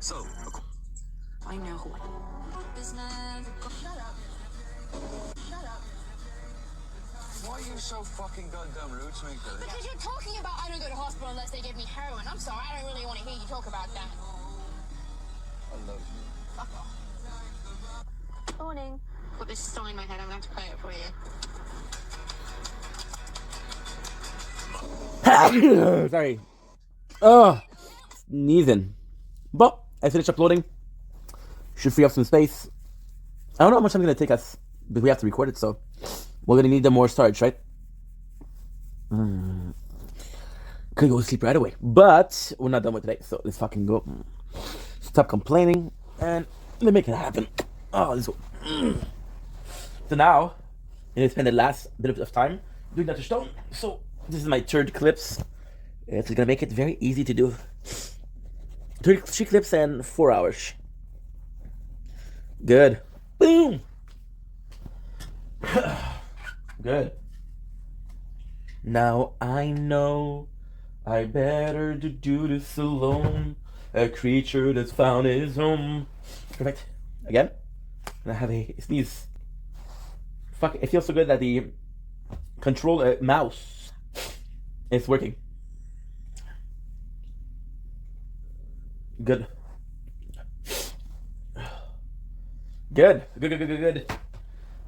So, I know who I am. shut up. Shut up. Why are you so fucking goddamn rude to me, Billy? Because you're talking about I don't go to hospital unless they give me heroin. I'm sorry, I don't really want to hear you talk about that. I love you. Fuck off. Morning. Got this song in my head, I'm going to have to play it for you. Sorry. Sneezing. But I finished uploading. Should free up some space. I don't know how much I'm going to take us, but we have to record it, so we're going to need the more storage, right? Could go to sleep right away, but we're not done with today, so let's fucking go. Stop complaining and let me make it happen. Oh, let's go. So now, I'm going to spend the last bit of time doing Dr. Stone. So this is my third clips. It's going to make it very easy to do. 3 clips and 4 hours. Good. Boom. Good. Now I know I better to do this alone. A creature that's found his home. Perfect. Again. And I have a sneeze. Fuck, it feels so good that the control mouse is working. Good. Good.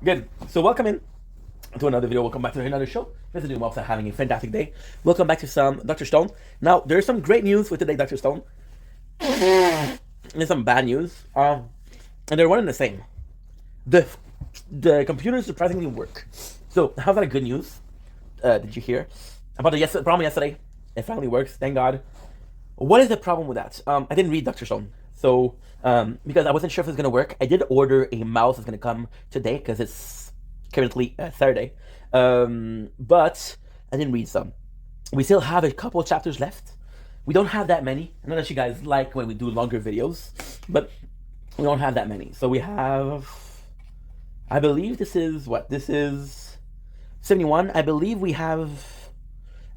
Good. So welcome in to another video. Welcome back to another show. This is doing well, having a fantastic day. Welcome back to some Dr. Stone. Now, there's some great news with today, Dr. Stone. There's some bad news. And they're one and the same. The computers surprisingly work. So, how's that good news? Did you hear about the problem yesterday? It finally works, thank God. What is the problem with that? I didn't read Dr. Stone. So, because I wasn't sure if it was going to work, I did order a mouse that's going to come today because it's currently Saturday. But I didn't read some. We still have a couple of chapters left. We don't have that many. I know that you guys like when we do longer videos, but we don't have that many. So we have, I believe this is, what? This is 71. I believe we have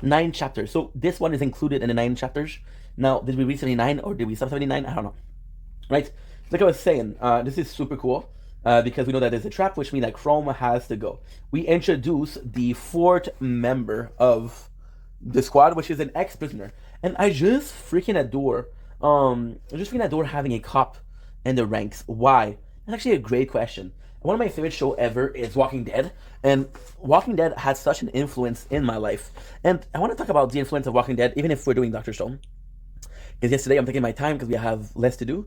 9 chapters. So this one is included in the 9 chapters. Now, did we read 79 or did we stop 79? I don't know. Right? Like I was saying, this is super cool because we know that there's a trap, which means that Chrome has to go. We introduce the 4th member of the squad, which is an ex-prisoner. And I just freaking adore, having a cop in the ranks. Why? That's actually a great question. One of my favorite show ever is Walking Dead, and Walking Dead had such an influence in my life. And I want to talk about the influence of Walking Dead, even if we're doing Dr. Stone. Because yesterday I'm taking my time because we have less to do.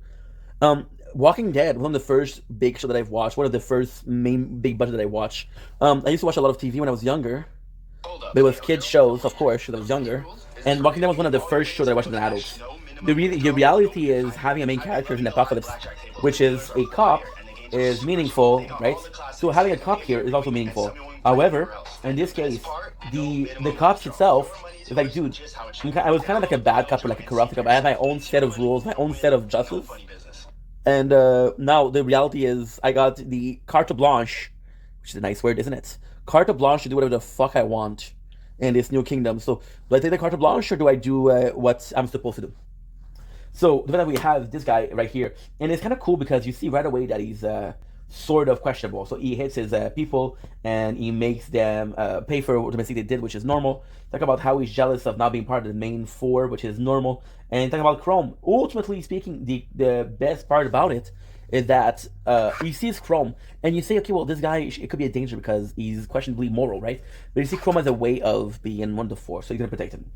Walking Dead, one of the first big show that I've watched, one of the first main big budget that I watched. I used to watch a lot of TV when I was younger, but it was kids shows, of course, when I was younger. And Walking Dead was one of the first shows that I watched as an adult. The reality is having a main character in Apocalypse, which is a cop, is meaningful, right? So having a cop here is also meaningful. However, in this case, the cops itself is like, dude, I was kind of like a bad cop or like a corrupt cop. I had my own set of rules, my own set of justice. And now the reality is I got the carte blanche, which is a nice word, isn't it? Carte blanche to do whatever the fuck I want in this new kingdom. So do I take the carte blanche or do I do what I'm supposed to do? So the fact that we have this guy right here, and it's kind of cool because you see right away that he's sort of questionable. So he hits his people and he makes them pay for what the mistake they did, which is normal. Talk about how he's jealous of not being part of the main 4, which is normal. And talk about Chrome. Ultimately speaking, the best part about it is that he sees Chrome and you say, okay, well, this guy, it could be a danger because he's questionably moral, right? But you see Chrome as a way of being one of the 4, so you're going to protect him.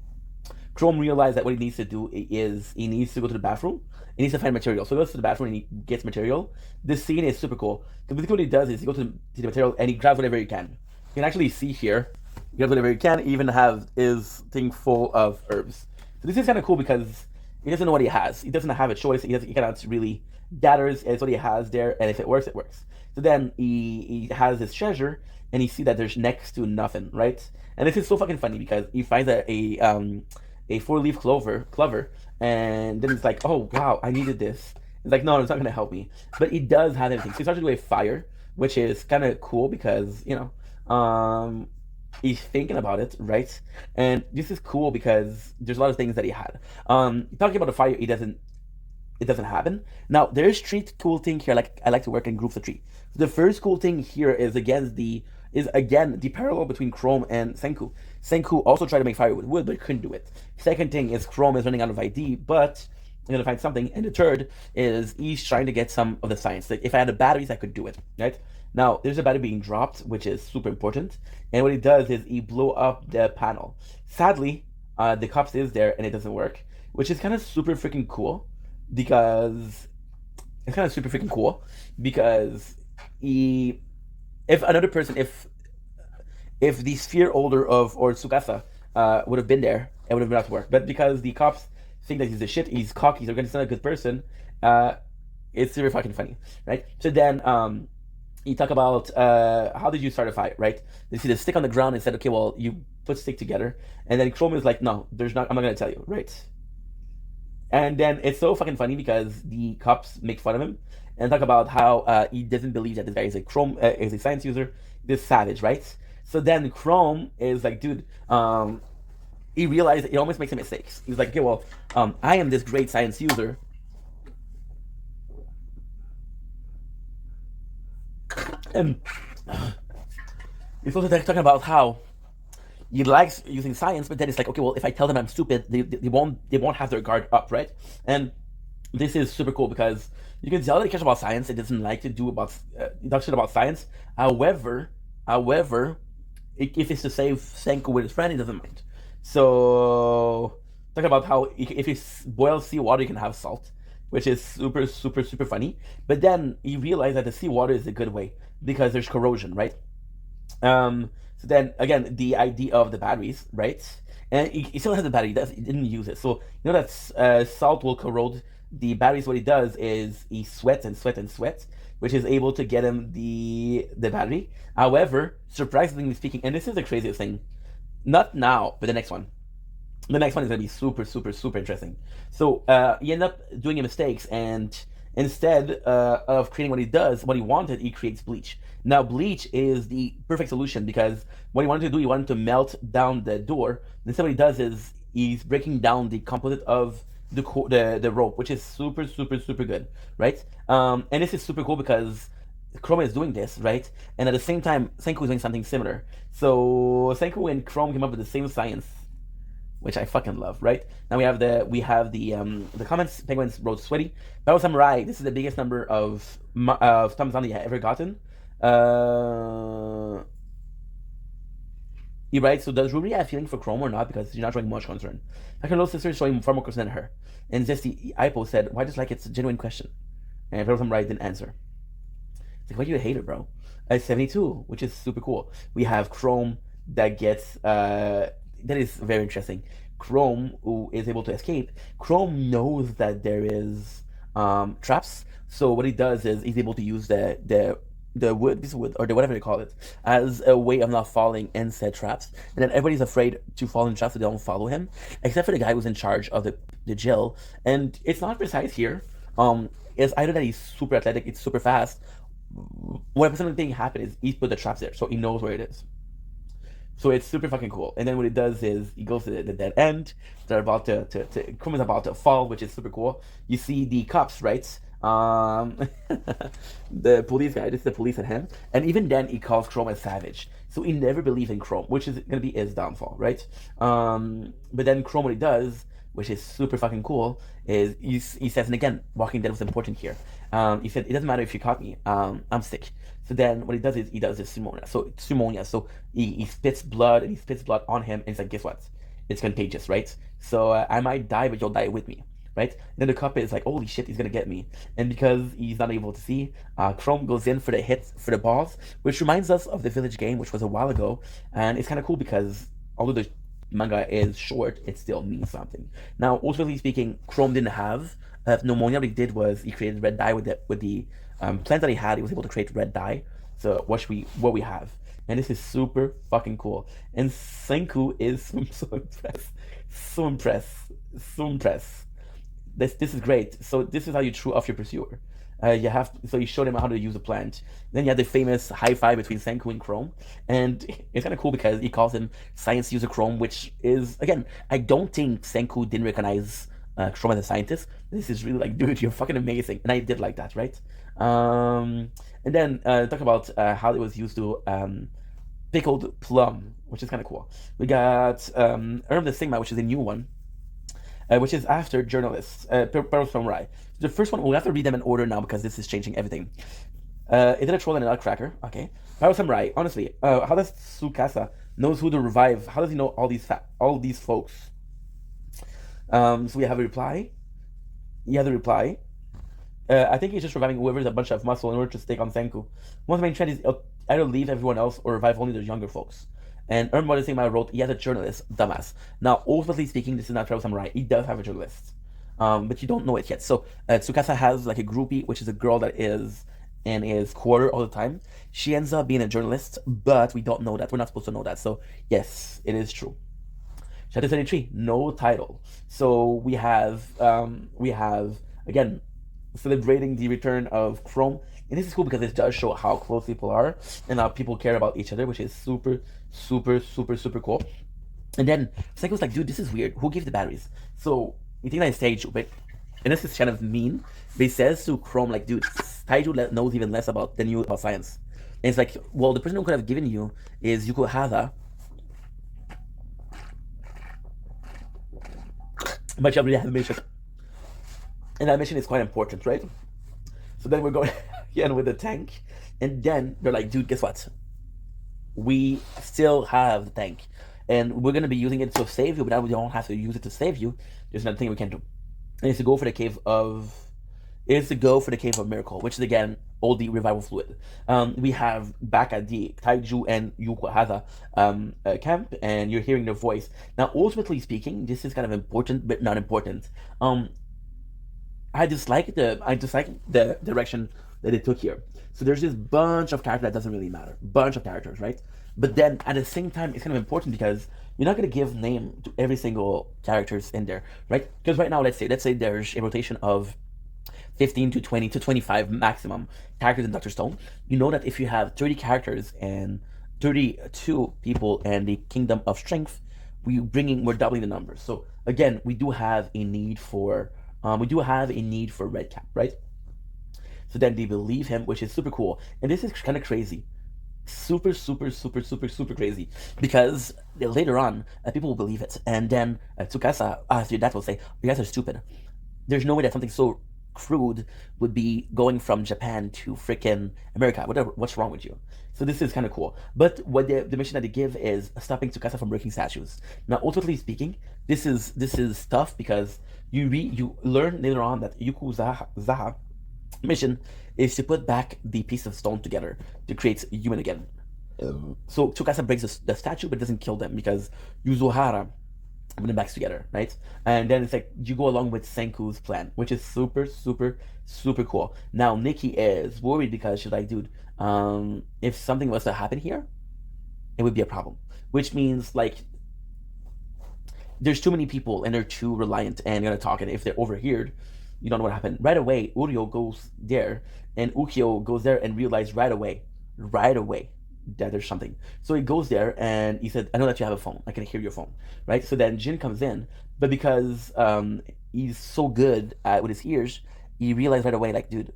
Chrome realized that what he needs to do is he needs to go to the bathroom. He needs to find material. So he goes to the bathroom and he gets material. This scene is super cool. Because basically what he does is he goes to the material and he grabs whatever he can. You can actually see here, he grabs whatever he can, even have his thing full of herbs. So this is kind of cool because he doesn't know what he has. He doesn't have a choice. He cannot really gathers. It's what he has there, and if it works, it works. So then he has his treasure, and he see that there's next to nothing, right? And this is so fucking funny because he finds a 4-leaf clover, and then it's like, oh wow, I needed this. It's like, no, it's not gonna help me. But he does have everything. So he starts to do a fire, which is kind of cool because he's thinking about it, right? And this is cool because there's a lot of things that he had. Talking about the fire, it it doesn't happen. Now there's three cool thing here. Like I like to work in groups of three. The first cool thing here is again the parallel between Chrome and Senku. Senku also tried to make fire with wood, but couldn't do it. Second thing is Chrome is running out of ID, but I'm gonna find something. And the third is he's trying to get some of the science. Like if I had the batteries, I could do it. Right now, there's a battery being dropped, which is super important. And what he does is he blow up the panel. Sadly, the cups is there and it doesn't work, which is kind of super freaking cool because if another person, if the sphere holder of or Tsukasa would have been there, it would have not worked. But because the cops think that he's a shit, he's cocky, he's not a good person, it's super fucking funny, right? So then you talk about how did you start a fight, right? They see the stick on the ground and said, okay, well, you put stick together, and then Chrome is like, no, I'm not gonna tell you, right? And then it's so fucking funny because the cops make fun of him and talk about how he doesn't believe that this guy is a science user, this savage, right? So then Chrome is like, dude, he realized he almost makes some mistakes. He's like, okay, well, I am this great science user. And he's also talking about how he likes using science, but then it's like, okay, well, if I tell them I'm stupid, they won't have their guard up, right? And this is super cool because you can tell that he cares about science. It doesn't like to talk shit about science. However, if it's to save Senku with his friend, he doesn't mind. So talking about how if you boil seawater, you can have salt, which is super, super, super funny. But then you realize that the seawater is a good way because there's corrosion, right? So then again, the idea of the batteries, right? And he still has the battery. He didn't use it. So you know that salt will corrode the batteries. What he does is he sweats and sweats and sweats, which is able to get him the battery. However, surprisingly speaking, and this is the craziest thing, not now, but the next one. The next one is going to be super, super, super interesting. So he ended up doing mistakes, and instead of creating what he does, what he wanted, he creates bleach. Now, bleach is the perfect solution because what he wanted to do, he wanted to melt down the door. Instead, what he does is he's breaking down the composite of the rope, which is super, super, super good, right? And this is super cool because Chrome is doing this, right? And at the same time, Senku is doing something similar. So Senku and Chrome came up with the same science, which I fucking love, right? Now we have the comments. Penguins wrote sweaty. Battle Samurai. This is the biggest number of thumbs on that I ever gotten. He writes, so does Ruby have a feeling for Chrome or not? Because she's not showing much concern. Like her little sister is showing far more concern than her. And Zesty Ipo said, why just like it's a genuine question? And Battle Samurai didn't answer. It's like, why do you hate her, bro? 72, which is super cool. We have Chrome that gets that is very interesting. Chrome, who is able to escape. Chrome knows that there is traps. So what he does is he's able to use the wood, or whatever they call it, as a way of not falling in said traps. And then everybody's afraid to fall in traps so they don't follow him, except for the guy who's in charge of the jail. And it's not precise here. It's either that he's super athletic, it's super fast. What something thing happened is he put the traps there, so he knows where it is. So it's super fucking cool. And then what he does is he goes to the dead end. They're about to Chrome is about to fall, which is super cool. You see the cops, right? The police guy. This is the police at him. And even then, he calls Chrome a savage. So he never believed in Chrome, which is gonna be his downfall, right? But then Chrome, what he does, which is super fucking cool, is he says, and again, Walking Dead was important here. He said, it doesn't matter if you caught me, I'm sick. So then what he does is he does this pneumonia. So he spits blood, and he spits blood on him, and he's like, guess what? It's contagious, right? So I might die, but you'll die with me, right? And then the cop is like, holy shit, he's gonna get me. And because he's not able to see, Chrome goes in for the hits, for the balls, which reminds us of the Village game, which was a while ago. And it's kind of cool because although the manga is short, it still means something. Now, ultimately speaking, Chrome didn't have pneumonia. What he did was he created red dye with the plant that he had. He was able to create red dye. So what we have, and this is super fucking cool. And Senku is so impressed. This is great. So this is how you threw off your pursuer. So you showed him how to use a plant. Then you had the famous high five between Senku and Chrome, and it's kind of cool because he calls him Science User Chrome, which is, again, I don't think Senku didn't recognize Chrome as a scientist. This is really like, dude, you're fucking amazing, and I did like that, right? And then talk about how it was used to pickled plum, which is kind of cool. We got Earn the Sigma, which is a new one, which is after journalists, Pearl Samurai. The first one, we'll have to read them in order now because this is changing everything. Is it a troll and a nutcracker? Okay. Pearl Samurai, honestly, how does Tsukasa knows who to revive? How does he know all these folks? So we have a reply. You have the reply. I think he's just reviving whoever's a bunch of muscle in order to stake on Senku. One of the main trend is either leave everyone else or revive only the younger folks. And Earn What Is Saying I wrote, he has a journalist, dumbass. Now, ultimately speaking, this is not Travel Samurai. He does have a journalist. But you don't know it yet. So Tsukasa has like a groupie, which is a girl that is in his quarter all the time. She ends up being a journalist, but we don't know that. We're not supposed to know that. So yes, it is true. Chapter 33, no title. So we have again celebrating the return of Chrome, and this is cool because it does show how close people are and how people care about each other, which is super cool. And then Senku's like, dude, this is weird. Who gave the batteries? So you think that it's Taiju, but and this is kind of mean. But he says to Chrome, like, dude, Taiju knows even less about than you about science. And it's like, well, the person who could have given you is Yuko Hada. But you already have a mission. And that mission is quite important, right? So then we're going again with the tank. And then they're like, dude, guess what? We still have the tank. And we're going to be using it to save you, but now we don't have to use it to save you. There's another thing we can do. And it's to go for the cave of... Miracle, which is again all the revival fluid. We have back at the Taiju and Yuko Hada camp, and you're hearing their voice. Now, ultimately speaking, this is kind of important, but not important. I dislike the direction that they took here. So there's this bunch of characters that doesn't really matter. Bunch of characters, right? But then at the same time, it's kind of important because you're not going to give name to every single characters in there, right? Because right now, let's say there's a rotation of 15 to 20 to 25 maximum characters in Dr. Stone. You know that if you have 30 characters and 32 people and the Kingdom of Strength, we're doubling the numbers. So again, we do have a need for Red Cap, right? So then they believe him, which is super cool. And this is kind of crazy. Super crazy. Because later on, people will believe it. And then Tsukasa, your dad will say, you guys are stupid. There's no way that something so crude would be going from Japan to freaking America. What's wrong with you? So this is kind of cool. But what the mission that they give is stopping Tsukasa from breaking statues. Now, ultimately speaking, this is tough because you learn later on that Yuko Zaha mission is to put back the piece of stone together to create human again. So Tsukasa breaks the statue but doesn't kill them because Yuzohara put them back together, right? And then it's like you go along with Senku's plan, which is super cool. Now Nikki is worried because she's like, dude, if something was to happen here, it would be a problem. Which means like there's too many people and they're too reliant and gonna talk, and if they're overheard, you don't know what happened. Right away, Uryo goes there and Ukyo goes there and realizes right away that there's something. So he goes there and he said, I know that you have a phone. I can hear your phone, right? So then Jin comes in, but because he's so good with his ears, he realized right away, like, dude,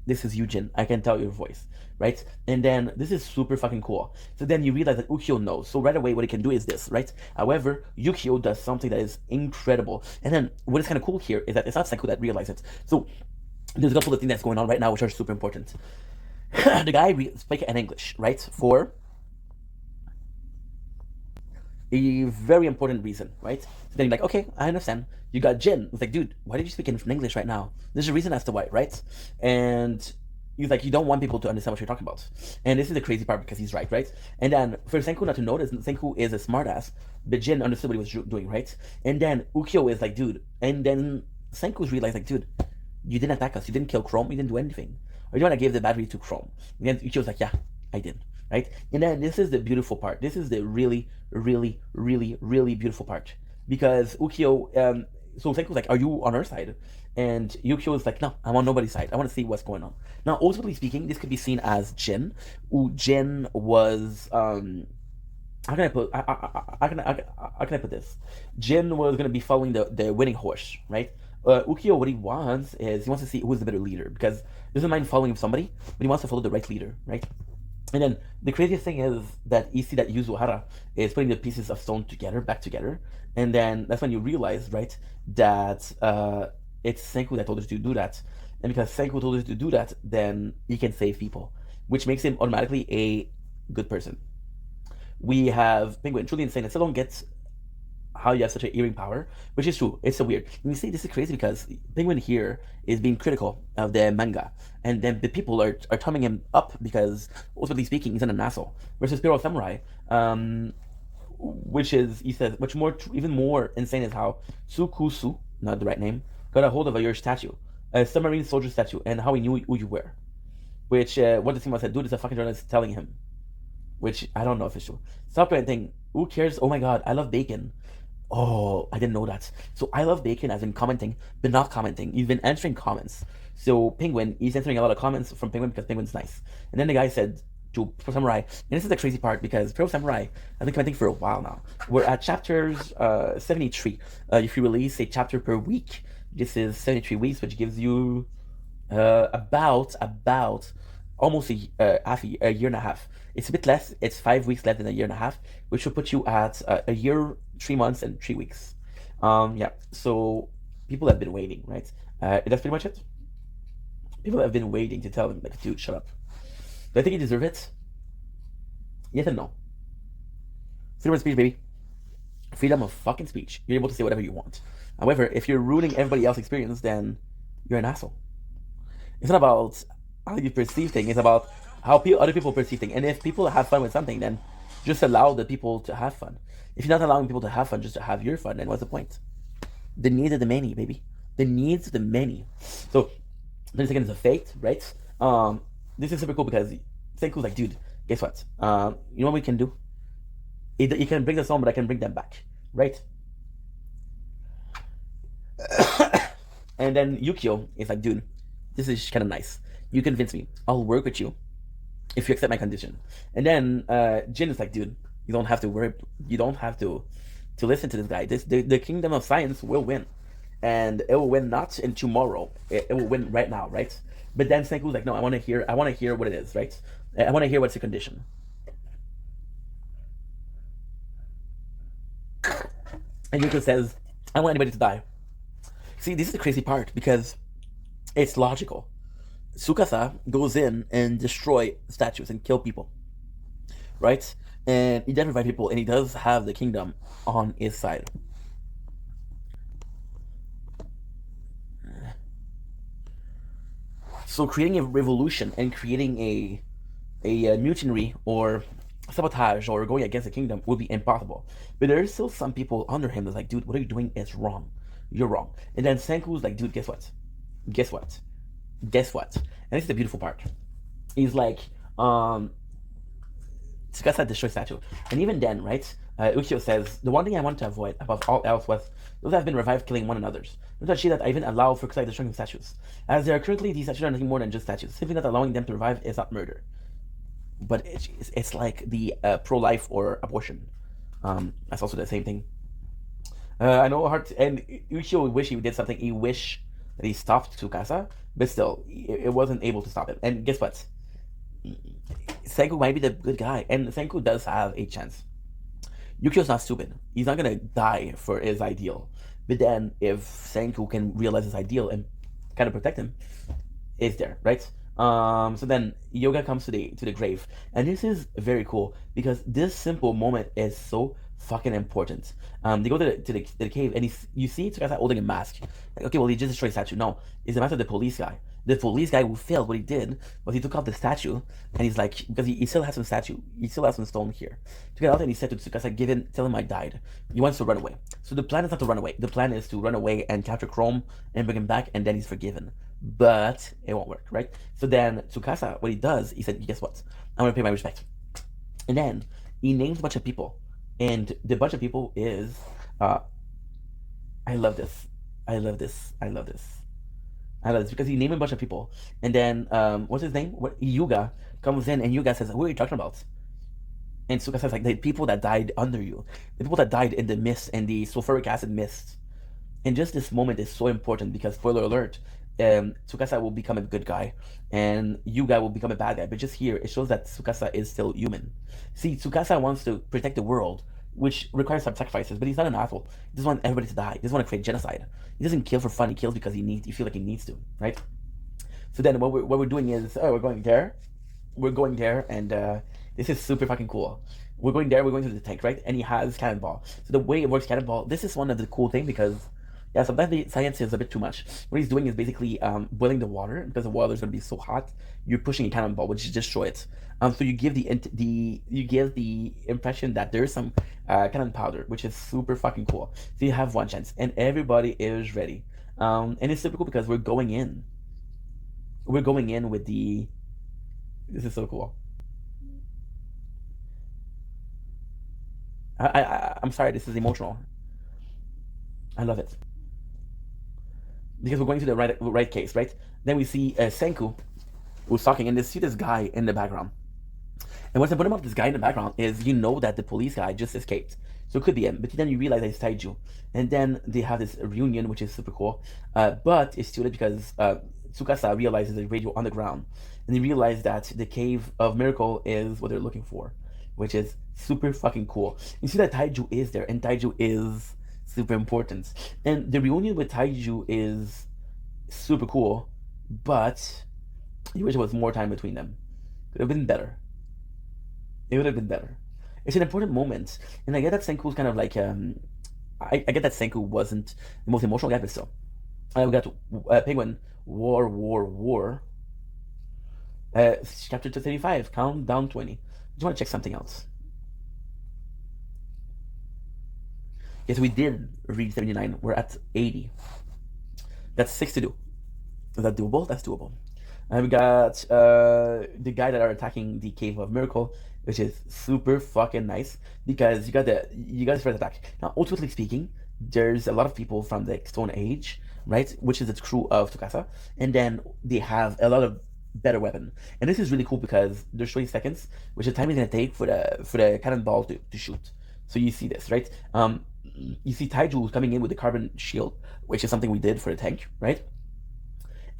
this is you, Jin. I can tell your voice, right? And then this is super fucking cool. So then you realize that Ukyo knows. So right away, what he can do is this, right? However, Yukio does something that is incredible. And then what is kind of cool here is that it's not Senku that realizes it. So there's a couple of things that's going on right now which are super important. The guy speaks in English, right? For a very important reason, right? So then you're like, okay, I understand. You got Jin. It's like, dude, why did you speak in English right now? There's a reason as to why, right? And he's like, you don't want people to understand what you're talking about. And this is the crazy part because he's right? And then for Senku not to notice, Senku is a smartass, but Jin understood what he was doing, right? And then Ukyo is like, dude. And then Senku's realized, like, dude, you didn't attack us. You didn't kill Chrome. You didn't do anything. Or you want to give the battery to Chrome. And then Ukyo's like, yeah, I did, right? And then this is the beautiful part. This is the really beautiful part. Because Ukyo, so Senku's like, are you on our side? And Yukio is like, no, I'm on nobody's side. I want to see what's going on. Now, ultimately speaking, this could be seen as Jin. Jin was how can I put how can I put this? Jin was gonna be following the winning horse, right? Ukyo, what he wants is he wants to see who's the better leader because he doesn't mind following somebody, but he wants to follow the right leader, right? And then the craziest thing is that you see that Yuzuhara is putting the pieces of stone together, back together, and then that's when you realize, right, that it's Senku that told us to do that, and because Senku told us to do that, then he can save people, which makes him automatically a good person. We have Penguin, truly insane. I still don't get how you have such an earring power, which is true. It's so weird. And you see, this is crazy because Penguin here is being critical of the manga, and then the people are thumbing him up because, ultimately speaking, he's an asshole. Versus Piro Samurai, which is, he says, much more, even more insane is how Tsukusu, not the right name, got a hold of your statue, a submarine soldier statue, and how he knew who you were. Which, what the team said, dude, is a fucking journalist telling him. Which, I don't know if it's true. Stop thing. Who cares? Oh my god, I love bacon. Oh, I didn't know that. So I love bacon as in commenting, but not commenting. He's been answering comments. So Penguin, he's answering a lot of comments from Penguin because Penguin's nice. And then the guy said to Pro Samurai, and this is the crazy part because Pro Samurai, I've been commenting for a while now. We're at chapters 73. If you release a chapter per week, this is 73 weeks, which gives you about almost a year and a half. It's a bit less. It's 5 weeks less than a year and a half, which will put you at a year, 3 months, and 3 weeks. Yeah. So people have been waiting, right? That's pretty much it. People have been waiting to tell him, like, dude, shut up. Do I think you deserve it? Yes and no. Freedom of speech, baby. Freedom of fucking speech. You're able to say whatever you want. However, if you're ruining everybody else's experience, then you're an asshole. It's not about how you perceive things. It's about how other people perceive things. And if people have fun with something, then just allow the people to have fun. If you're not allowing people to have fun just to have your fun, then what's the point? The needs of the many, baby. The needs of the many. So, 30 seconds of fate, right? This is super cool because Senku's like, dude, guess what? You know what we can do? You can bring us home, but I can bring them back, right? And then Yukio is like, dude, this is kind of nice. You convince me. I'll work with you if you accept my condition. And then Jin is like, dude, you don't have to worry. You don't have to listen to this guy. The kingdom of science will win, and it will win not in tomorrow. It will win right now, right? But then Senku's like, no, I want to hear what it is, right? I want to hear what's the condition. And Yukio says, I don't want anybody to die. See, this is the crazy part because it's logical. Tsukasa goes in and destroy statues and kill people, right? And he does revive people, and he does have the kingdom on his side. So creating a revolution and creating a mutiny or sabotage or going against the kingdom would be impossible. But there's still some people under him that's like, dude, what are you doing? It's wrong. You're wrong. And then Senku's like, dude, guess what? Guess what? Guess what? And this is the beautiful part. He's like, Tsukasa destroyed statue. And even then, right, Uchiyo says, the one thing I wanted to avoid above all else was those that have been revived killing one another's. Not that she that I even allow for Kusai destroying statues. As they are currently, these statues are nothing more than just statues. Simply not allowing them to revive is not murder. But it's like the pro-life or abortion. That's also the same thing. I know hard to, and Uchiyo wish he did something. He wish that he stopped Tsukasa, but still, it wasn't able to stop him. And guess what? Senku might be the good guy, and Senku does have a chance. Yukio's not stupid. He's not gonna die for his ideal. But then, if Senku can realize his ideal and kind of protect him, it's there, right? So then Yoga comes to the grave, and this is very cool because this simple moment is so fucking important. They go to the cave, and you see Tsukasa holding a mask. Like, okay, well, he just destroyed a statue. No, it's the mask of the police guy. The police guy who failed, what he did was he took out the statue, and he's like, because he still has some statue, he still has some stone here. Took it out, and he said to Tsukasa, tell him I died. He wants to run away. So the plan is not to run away. The plan is to run away and capture Chrome and bring him back, and then he's forgiven. But it won't work, right? So then Tsukasa, what he does, he said, guess what? I'm gonna pay my respect. And then he names a bunch of people. And the bunch of people is I love this. I love this. I love this. I love this because he named a bunch of people. And then what's his name? Yuga comes in, and Yuga says, who are you talking about? And Tsukasa is like the people that died under you, the people that died in the mist and the sulfuric acid mist. And just this moment is so important because, spoiler alert, Tsukasa will become a good guy and Yuga will become a bad guy. But just here, it shows that Tsukasa is still human. See, Tsukasa wants to protect the world, which requires some sacrifices, but he's not an asshole. He doesn't want everybody to die. He doesn't want to create genocide. He doesn't kill for fun. He kills because he feels like he needs to, right? So then what we're doing is, we're going there. We're going there, and this is super fucking cool. We're going there, we're going to the tank, right? And he has cannonball. So the way it works cannonball, this is one of the cool things because, yeah, sometimes the science is a bit too much. What he's doing is basically boiling the water because the water is going to be so hot. You're pushing a cannonball, which destroy it. So you give the impression that there is some cannon powder, which is super fucking cool. So you have one chance, and everybody is ready. And it's super cool because we're going in. We're going in with the. This is so cool. I'm sorry, this is emotional. I love it. Because we're going to the right case, right? Then we see Senku, who's talking, and they see this guy in the background. And what's important about this guy in the background is you know that the police guy just escaped. So it could be him, but then you realize that it's Taiju. And then they have this reunion, which is super cool. But it's too late because Tsukasa realizes the radio on the ground. And they realize that the Cave of Miracle is what they're looking for, which is super fucking cool. You see that Taiju is there, and Taiju is super important. And the reunion with Taiju is super cool, but you wish there was more time between them. Could have been better. It would have been better. It's an important moment, and I get that Senku's kind of like I get that Senku wasn't the most emotional guy, but still. We got Penguin War. Chapter 235, countdown 20. Just want to check something else. Yes, we did read 79. We're at 80. That's 6 to do. Is that doable? That's doable. And we got the guy that are attacking the Cave of Miracle, which is super fucking nice because you got the first attack. Now, ultimately speaking, there's a lot of people from the Stone Age, right? Which is the crew of Tsukasa, and then they have a lot of better weapon. And this is really cool because there's 20 seconds, which the time is gonna take for the cannonball to shoot. So you see this, right? You see Taiju coming in with the carbon shield, which is something we did for the tank, right?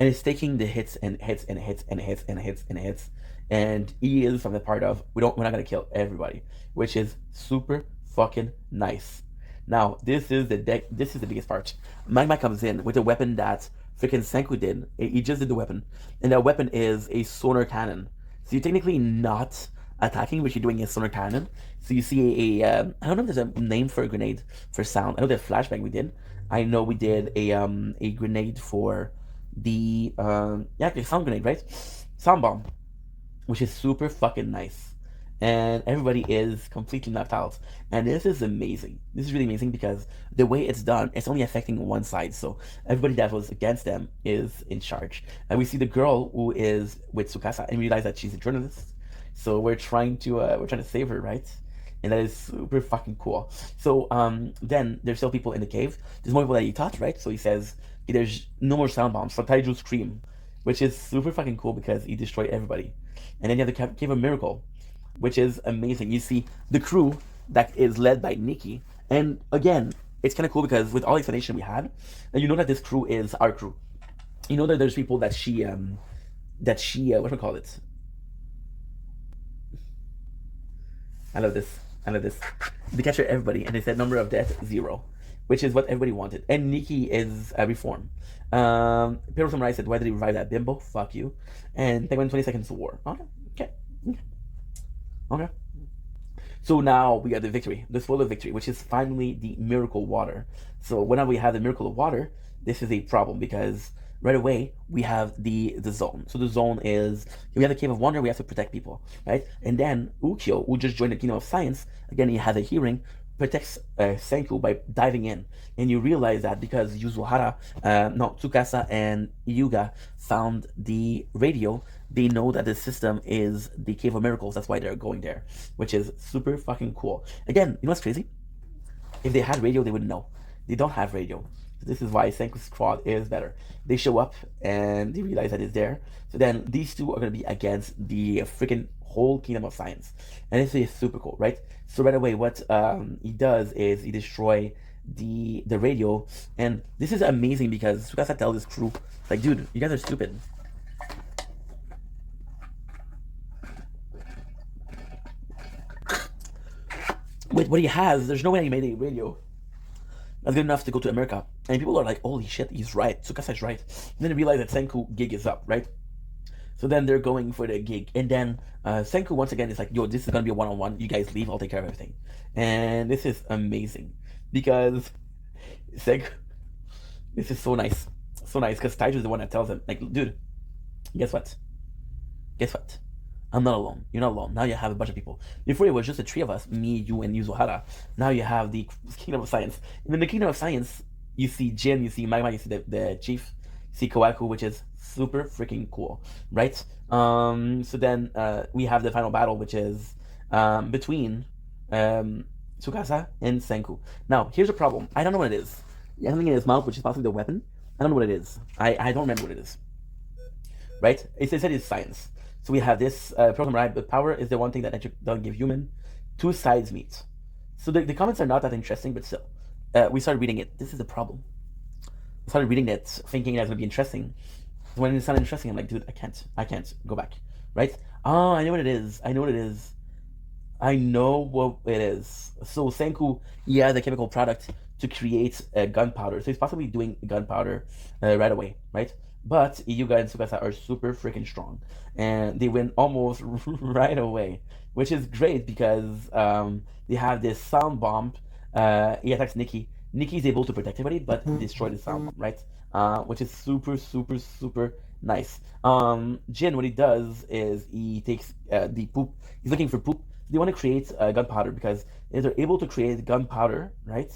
And it's taking the hits and hits and hits and hits and hits and hits. And he is from the part of we're not gonna kill everybody, which is super fucking nice. Now this is the biggest part. Magma comes in with a weapon that freaking Senku did. He just did the weapon, and that weapon is a sonar cannon. So you're technically not attacking, but you're doing a sonar cannon. So you see I don't know if there's a name for a grenade for sound. I know the flashbang we did. I know we did a grenade for the the sound grenade, right? Sound bomb, which is super fucking nice. And everybody is completely knocked out. And this is amazing. This is really amazing because the way it's done, it's only affecting one side. So everybody that was against them is in charge. And we see the girl who is with Tsukasa and realize that she's a journalist. So we're trying to save her, right? And that is super fucking cool. So then there's still people in the cave. There's more people that he touched, right? So he says, okay, there's no more sound bombs for Taiju Scream, which is super fucking cool because he destroyed everybody. And then you have the Cave of Miracle, which is amazing. You see the crew that is led by Nikki. And again, it's kind of cool because with all the explanation we had, you know that this crew is our crew. You know that there's people that she what do we call it? I love this. They captured everybody and they said number of death 0, which is what everybody wanted. And Nikki is a reform. Pedro Samurai said, why did he revive that bimbo? Fuck you. And Penguin 20 seconds to war. Okay. So now we got the victory, the spoiler victory, which is finally the miracle water. So whenever we have the miracle of water, this is a problem because right away we have the zone. So the zone is we have the Cave of Wonder, we have to protect people, right? And then Ukyo, who just joined the Kingdom of Science, again he has a hearing, protects Senku by diving in. And you realize that because Tsukasa and Yuga found the radio, they know that the system is the Cave of Miracles. That's why they're going there, which is super fucking cool. Again, you know what's crazy? If they had radio, they would know. They don't have radio. This is why Senku's squad is better. They show up and they realize that it's there. So then these two are gonna be against the freaking whole Kingdom of Science, and this is super cool, right? So right away, what he does is he destroy the radio, and this is amazing because Tsukasa tells his crew, like, dude, you guys are stupid. With what he has, there's no way he made a radio that's good enough to go to America. And people are like, holy shit, he's right. Tsukasa is right. And then they realize that Senku gig is up, right? So then they're going for the gig. And then Senku, once again, is like, yo, this is going to be a one-on-one. You guys leave. I'll take care of everything. And this is amazing. Because Senku, this is so nice. So nice. Because Taiju is the one that tells him, like, dude, guess what? Guess what? I'm not alone. You're not alone. Now you have a bunch of people. Before it was just the three of us, me, you, and Yuzuhara. Now you have the Kingdom of Science. And in the Kingdom of Science, you see Jin, you see Magma, you see the chief, you see Kowaku, which is super freaking cool, right? So then we have the final battle, which is between Tsukasa and Senku. Now, here's a problem. I don't know what it is. He has something in his mouth, which is possibly the weapon. I don't know what it is. I don't remember what it is. Right? It said it's science. So we have this program, right? But power is the one thing that nature doesn't give human. Two sides meet. So the comments are not that interesting, but still. We started reading it. This is the problem. I started reading it, thinking that's going to be interesting. When it's not interesting, I'm like, dude, I can't go back. Right? Oh, I know what it is. I know what it is. I know what it is. So Senku, he has a chemical product to create gunpowder. So he's possibly doing gunpowder right away, right? But Iyuga and Tsukasa are super freaking strong. And they win almost right away. Which is great because they have this sound bomb. He attacks Nikki. Nikki's able to protect everybody, but destroy the sound bomb, right? Which is super, super, super nice. Jin, what he does is he takes the poop. He's looking for poop. They want to create gunpowder because if they're able to create gunpowder, right?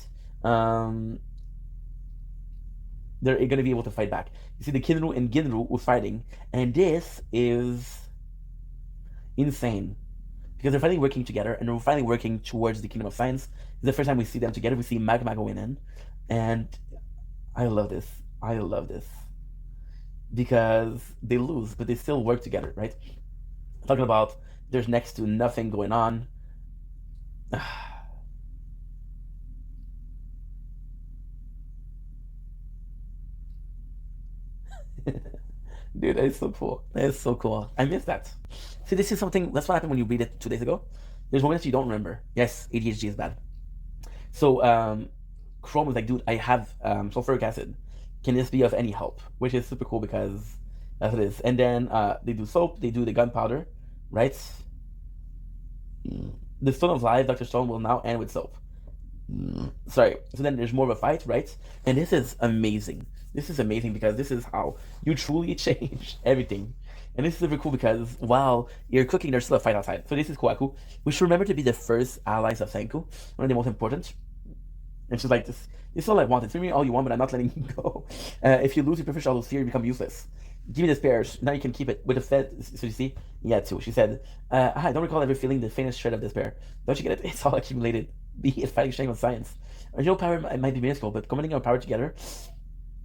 They're going to be able to fight back. You see the Kinru and Ginru were fighting, and this is insane because they're finally working together and they're finally working towards the Kingdom of Science. It's the first time we see them together. We see Magma going in, and I love this. I love this because they lose, but they still work together, right? Talking about there's next to nothing going on. Dude, that is so cool. That is so cool. I miss that. See, this is something, that's what happened when you read it 2 days ago. There's moments you don't remember. Yes, ADHD is bad. So, Chrome was like, dude, I have sulfuric acid. Can this be of any help? Which is super cool because that's what it is. And then they do soap, they do the gunpowder, right? The Stone of Life, Dr. Stone, will now end with soap. Sorry. So then there's more of a fight, right? And this is amazing. This is amazing because this is how you truly change everything. And this is super cool because while you're cooking, there's still a fight outside. So this is Kowaku. We should remember to be the first allies of Senku. One of the most important. And she's like, this is all I want. It's me all you want, but I'm not letting you go. If you lose your professional fear, you become useless. Give me the spares. Now you can keep it with the Fed. So you see? Yeah, too. She said, I don't recall ever feeling the faintest shred of despair. Don't you get it? It's all accumulated. Be it fighting strength of science. Original power might be minuscule, but combining our power together,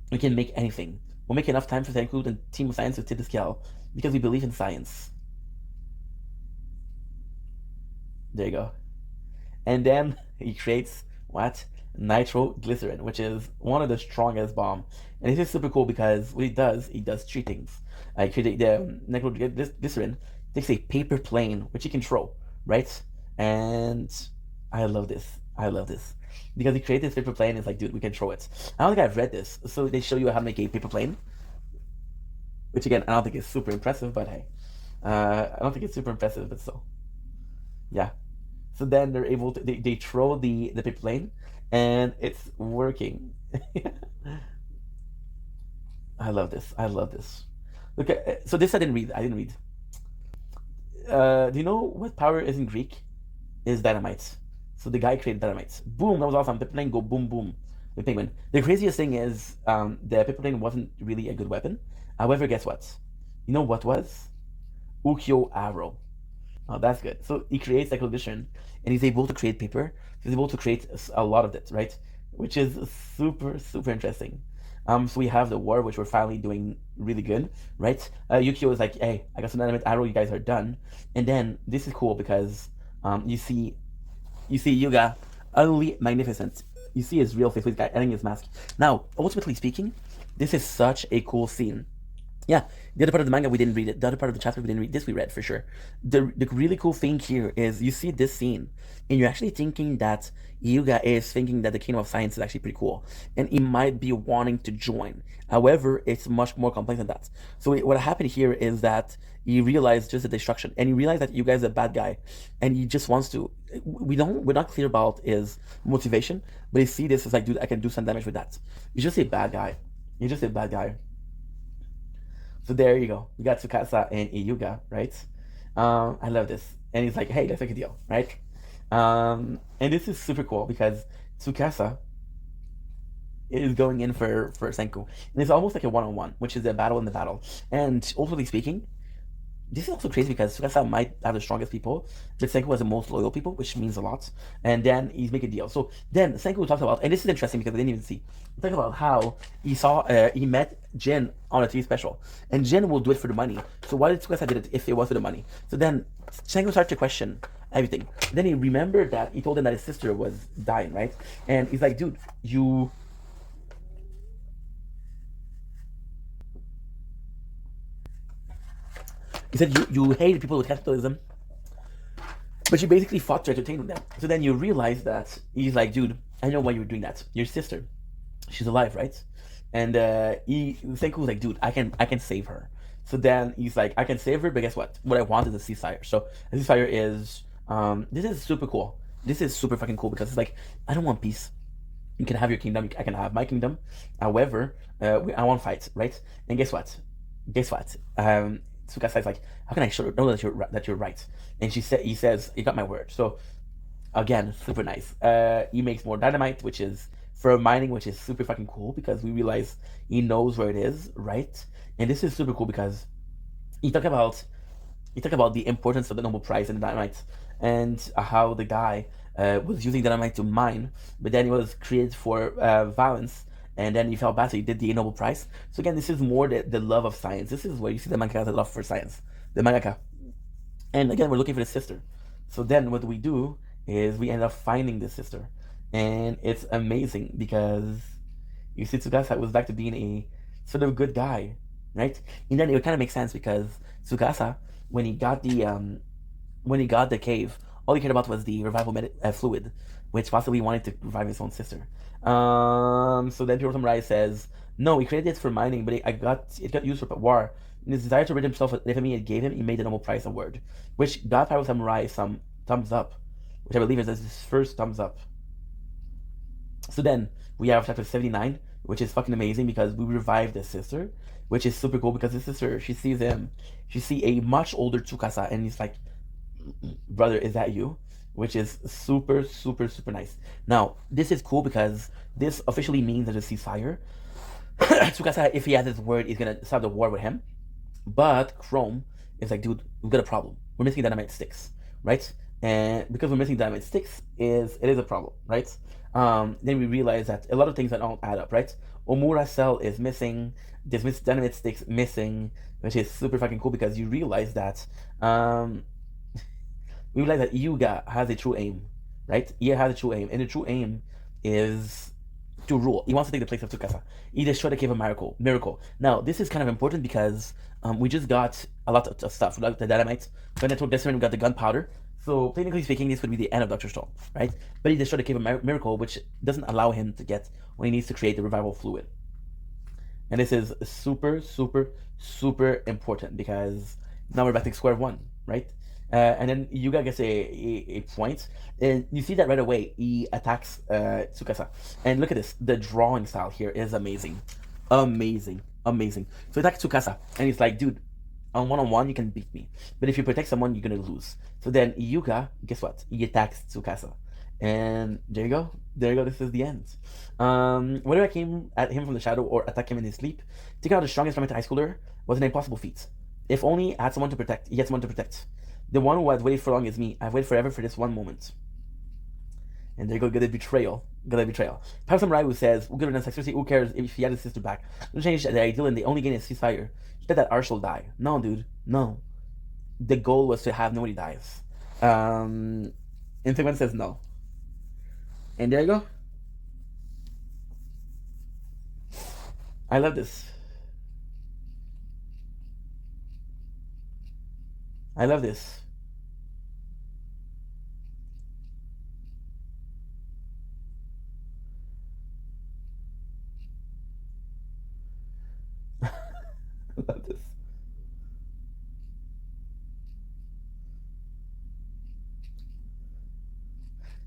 we can make anything. We'll make enough time for Senku and Team of Science to tip the scale because we believe in science. There you go. And then he creates what? Nitroglycerin, which is one of the strongest bomb. And this is super cool because what he does 3 things. He creates the nitroglycerin, takes a paper plane, which he can throw, right? And I love this. I love this. Because he created this paper plane, it's like, dude, we can throw it. I don't think I've read this. So they show you how to make a paper plane. Which again, I don't think is super impressive, but hey. I don't think it's super impressive, but still. Yeah. So then they're able to, they throw the paper plane, and it's working. I love this. I love this. Okay, so this I didn't read. Do you know what power is in Greek? Is dynamite. So the guy created dynamite. Boom, that was awesome. Paper plane go boom boom. The penguin. The craziest thing is the paper plane wasn't really a good weapon. However, guess what? You know what was? Ukiyo arrow. Oh, that's good. So he creates nitroglycerin, and he's able to create paper. He's able to create a lot of it, right? which is super super interesting. So we have the war, which we're finally doing really good, right? Yukio is like, hey, I got some dynamite arrow, you guys are done. And then this is cool because you see Yuga, utterly magnificent. You see his real face with guy adding his mask. Now, ultimately speaking, this is such a cool scene. Yeah, the other part of the manga we didn't read it. The other part of the chapter we didn't read. This we read for sure. The really cool thing here is you see this scene, and you're actually thinking that Yuga is thinking that the Kingdom of Science is actually pretty cool, and he might be wanting to join. However, it's much more complex than that. So what happened here is that he realized just the destruction, and he realized that Yuga is a bad guy, and he just wants to. We're not clear about his motivation, but he see this as like, dude, I can do some damage with that. He's just a bad guy. He's just a bad guy. So there you go. We got Tsukasa and Yuga, right? I love this. And he's like, hey, let's make a deal, right? And this is super cool because Tsukasa is going in for Senku. And it's almost like a one-on-one, which is a battle in the battle. And ultimately speaking, this is also crazy because Tsukasa might have the strongest people, but Senku has the most loyal people, which means a lot. And then he's making a deal. So then Senku talks about, and this is interesting because I didn't even see. He talks about how he met Jin on a TV special, and Jin will do it for the money. So why did Tsukasa did it if it was for the money? So then Senku starts to question everything. Then he remembered that he told him that his sister was dying, right? And he's like, dude, you. He said you hated people with capitalism, but you basically fought to entertain them. So then you realize that he's like, dude, I know why you were doing that. Your sister, she's alive, right? And Senku was like, dude, I can save her. So then he's like, I can save her, but guess what? What I want is a ceasefire. So a ceasefire is this is super cool. This is super fucking cool because it's like, I don't want peace. You can have your kingdom, I can have my kingdom. However, I want fight, right? And guess what? Tsukasa is like, how can I know that you're right? And he says, you got my word. So again, super nice. He makes more dynamite, which is for mining, which is super fucking cool because we realize he knows where it is, right? And this is super cool because he talk about the importance of the Nobel Prize and the dynamite, and how the guy was using dynamite to mine, but then he was created for violence. And then he felt bad, so he did the Nobel Prize. So again, this is more the love of science. This is where you see the mangaka love for science, the mangaka. And again, we're looking for the sister. So then what we do is we end up finding the sister. And it's amazing because you see Tsukasa was back to being a sort of good guy, right? And then it kind of makes sense because Tsukasa, when he got the cave, all he cared about was the revival fluid, which possibly wanted to revive his own sister. So then Pure Samurai says, no, he created it for mining, but it got used for war. In his desire to rid himself of the infamy it gave him, he made the Nobel Prize award, which got Pyro Samurai some thumbs up, which I believe is his first thumbs up. So then we have chapter 79, which is fucking amazing because we revived his sister, which is super cool because his sister, she sees a much older Tsukasa, and he's like, brother, is that you? Which is super, super, super nice. Now, this is cool because this officially means there's a ceasefire. Tsukasa, if he has his word, he's gonna start the war with him. But Chrome is like, dude, we've got a problem. We're missing dynamite sticks, right? And because we're missing dynamite sticks, it is a problem, right? Then we realize that a lot of things that don't add up, right? Omura cell is missing. There's dynamite sticks missing, which is super fucking cool because you realize that we realize that Yuga has a true aim, right? He has a true aim, and the true aim is to rule. He wants to take the place of Tsukasa. He destroyed the Cave of Miracle. Now, this is kind of important because we just got a lot of stuff. We got the dynamite, but then we got the gunpowder. So, technically speaking, this would be the end of Dr. Stone, right? But he destroyed the Cave of Miracle, which doesn't allow him to get what he needs to create the revival fluid. And this is super, super, super important because now we're back to square one, right? And then Yuga gets a point, and you see that right away. He attacks Tsukasa, and look at this. The drawing style here is amazing, amazing. So he attacks Tsukasa, and he's like, "Dude, on one-on-one you can beat me, but if you protect someone, you're gonna lose." So then Yuga, guess what? He attacks Tsukasa, and there you go. This is the end. Whether I came at him from the shadow or attack him in his sleep, taking out the strongest elementary high schooler was an impossible feat. If only I had someone to protect. He had someone to protect. The one who has waited for long is me. I've waited forever for this one moment. And there you go, get the betrayal. Gonna betrayal. Power Samurai who says, "Good enough sexuality. Who cares if he had his sister back? Don't change the ideal, and the only gain is ceasefire. Let that Arshel die. No, dude, no. The goal was to have nobody dies." Instagram says no, and there you go. I love this. I love this. I love this.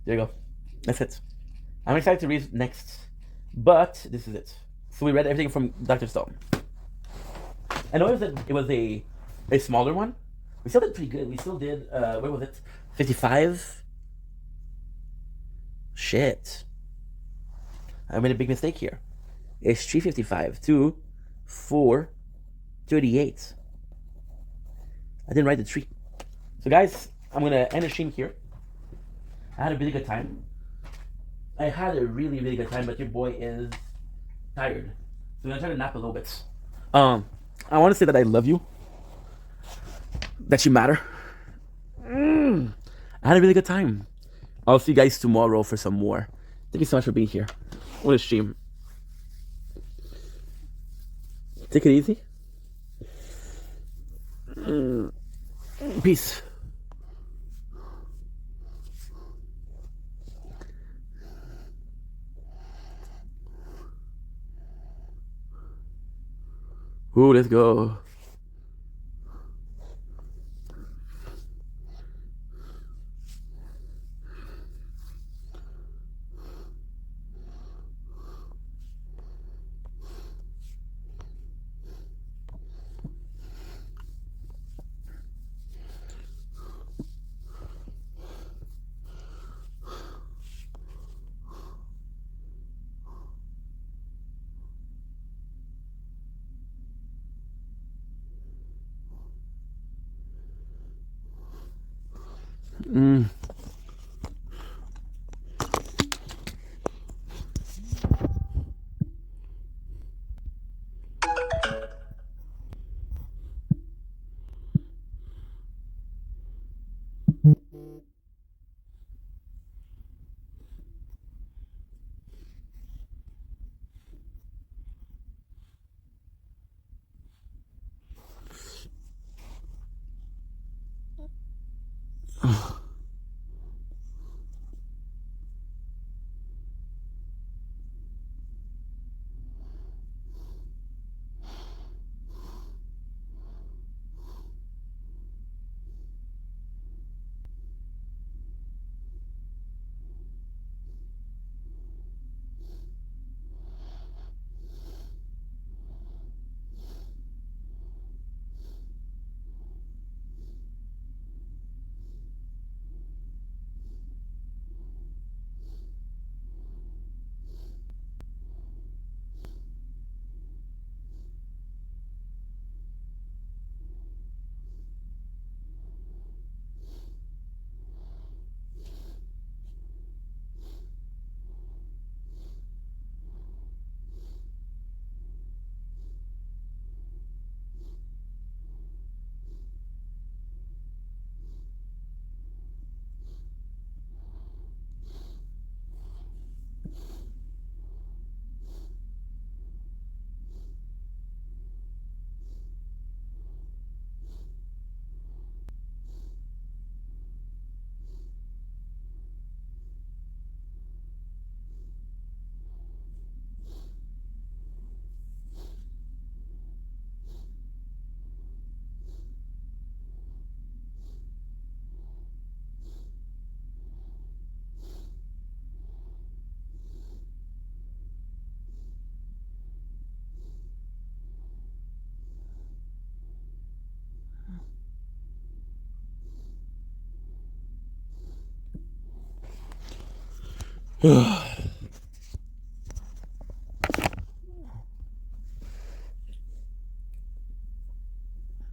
There you go. That's it. I'm excited to read next, but this is it. So we read everything from Dr. Stone. I know it was a smaller one. We still did pretty good. We still did what was it? 55. Shit. I made a big mistake here. It's 355 to 438. I didn't write the 3. So guys, I'm gonna end the stream here. I had a really good time. I had a really, really good time, but your boy is tired. So I'm gonna try to nap a little bit. I want to say that I love you. That you matter. I had a really good time. I'll see you guys tomorrow for some more. Thank you so much for being here. What a stream. Take it easy. Peace. Ooh, let's go.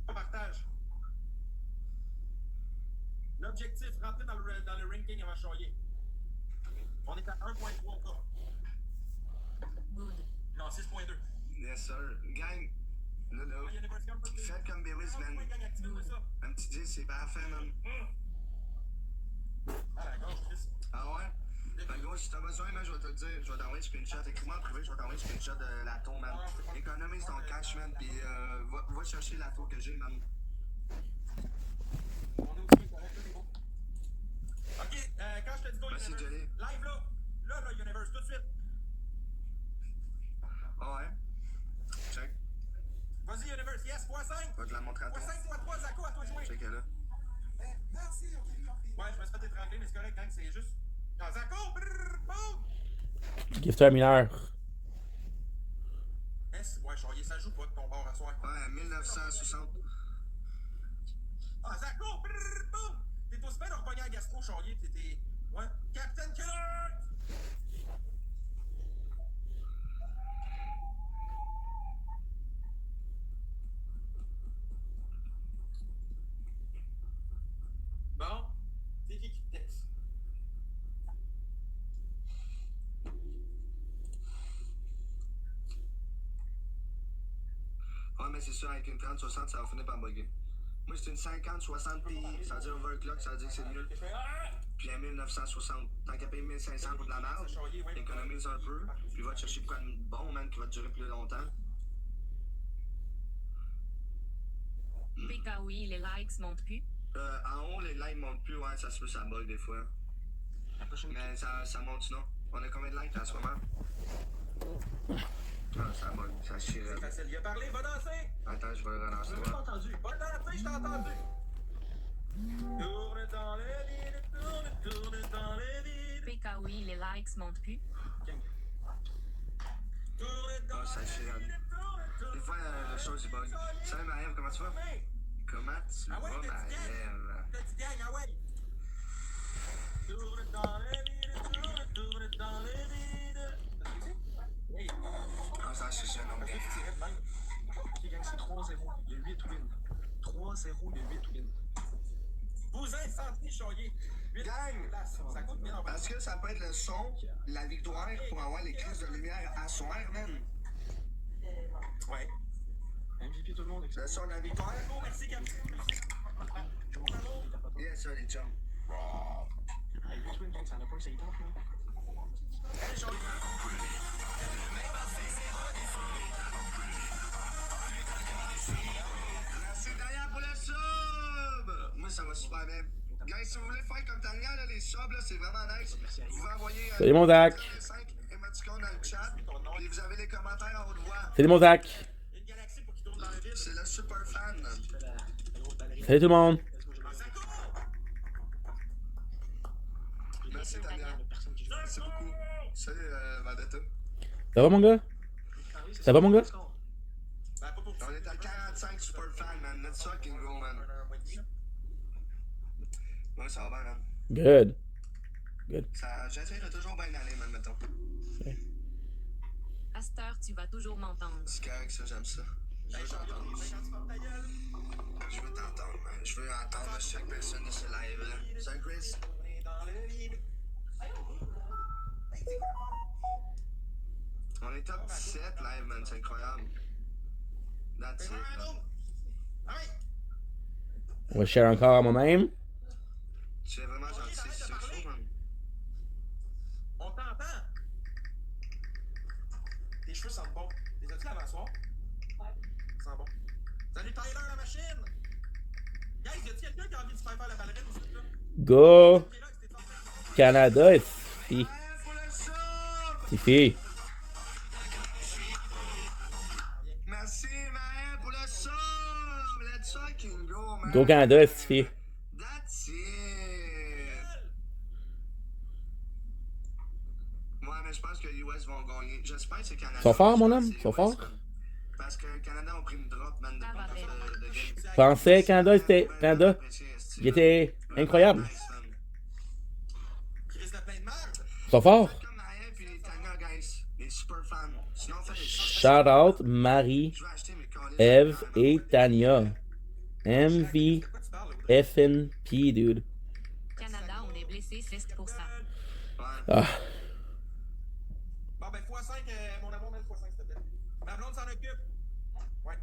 Partage. L'objectif, rentrer dans le ranking avant de choyer. On est à 1.3 cas. Non, 6.2. Yes, sir. Gang, là, faites comme Bewis, man. Un petit 10, c'est parfait, man. Ah, d'accord, Chris. Ah ouais? Ben, gros, si t'as besoin, man, je vais te le dire. Je vais t'envoyer un screenshot. Écris-moi en privé, je vais t'envoyer un screenshot de l'atto, man. Économise ton cash, man, pis va chercher l'atto que j'ai, man. On est aussi correct, là, les gros. Ok, quand je te dis go, Merci, Universe. Johnny. Live, là. Là, Universe, tout de suite. Ah ouais? Check. Vas-y, Universe, yes, x5. Je vais te la montrer à toi. x5, x3, Zako, à toi de jouer. Check là. Ouais, je me suis fait étrangler, mais c'est correct, gang, c'est juste. Ah, Zako, brrr, boum! Gifter mineur. S, ouais, Charlier, ça joue pas de ton bord à soir. Ouais, 1960. Ah, Zako, brrr, boum! T'es aussi bien de repogner à gastro, Charlier, t'étais. Ouais, Captain Killer! Bon, c'est qui te texte? Ouais, mais c'est sûr, avec une 30-60, ça va finir par bugger. Moi, c'est une 50-60 Ti, ça veut dire overclock, ça veut dire que c'est mieux. Puis un 1960. Tant qu'à payer 1500 pour de la merde, économise un peu, puis va te chercher quoi de bon, man, qui va te durer plus longtemps. PKOI, les likes montent plus. En haut, les likes montent plus, ouais, ça se peut, ça bug des fois. Mais ça monte sinon. On a combien de likes en ce moment? Ah, ça bug, ça chie. C'est facile, il a parlé, va danser! Attends, je vais le relancer. Je t'ai entendu. Va danser, je t'ai entendu! Tourne dans les vides, tourne dans les vides. PKOI, les likes montent plus. Tourne dans Ah, ça chie. Des fois, la chose, il bug. Salut, Maëve, comment tu vas? Comment tu Ah vas, ouais, Maëve? petit gang, ah ouais! Tourne dans les vides, tourne dans les vides. Oui. Ah, ça chie, non, Ok, tu tirais de même. Ok, gang, c'est 3-0. Il y a 8 wins. 3-0, il y a 8 wins. Vous incendiez, Charlier. Gang! Ça coûte 1000 en Parce que ça peut être le son, la victoire pour avoir les crises de lumière à soir, man. Ouais. MVP tout le monde. Le son de la victoire. Oh, merci, Captain. Yes, sir, les chums. Hey, 8 wins, ça n'a pas essayé tant, là. Allez, Charlier. Merci Daya pour le sub! Moi, ça va super bien. Guys, si vous voulez faire comme Tania, là, les subs, là, c'est vraiment nice. Vous pouvez envoyer Salut mon Zach. 5 émoticônes dans le chat. Puis vous avez les commentaires en haute voix. Salut mon Zach. Une galaxie pour qu'il tourne dans le vide. C'est le super fan. Salut tout le monde. Merci Tania. Merci beaucoup. Salut Vendetta. Ça va mon gars? Ça va mon gars? Ben, pas pour On est à 45 super fans, man. Let's fucking go, man. Ouais, ça va bien, man. Good. Good. J'essaie de toujours bien aller, man, mettons. À cette heure, tu vas toujours m'entendre. C'est correct, ça, j'aime ça. Je veux t'entendre. Je veux t'entendre, man. Je veux entendre chaque personne de ce live, là. Salut, Chris. On est top 17 live, man. C'est incroyable. That's it, man. On va share encore à moi-même. Tu es vraiment gentil, c'est ce qu'il faut, man. On t'entend. Tes cheveux sentent bon. Les as-tu lavés à soir? Ouais. Sentent bon. Salut Tyler, la machine! Guys, y a-t-il quelqu'un qui a envie de se faire la ballerine ici, là? Go. Canada et Tiffy. Pour le sub! Tiffy. Merci, Maël, pour le sub! Let's fucking go, man. Go Canada et Tiffy. That's it! Ouais, mais je pense que les US vont gagner. J'espère que c'est Canada. Ils sont forts, mon homme? C'est Ils sont US, forts? man. Parce que le Canada ont pris une drop, man, de Ça va bien. game. Je pensais Canada, c'était. Canada, il était incroyable. Nice, man. Chris de plein de merde! Ils sont forts. Comme Maël puis Tania, guys. Les super fans. Sinon, faites des Shout out Marie, Je vais acheter mes colis. Eve et Tania. MV FNP, dude. Canada, on est blessé 16%. Ouais. Ah. mets-toi 5, mon amour, mets-toi 5, s'il te plaît. Ma blonde s'en occupe. Ouais.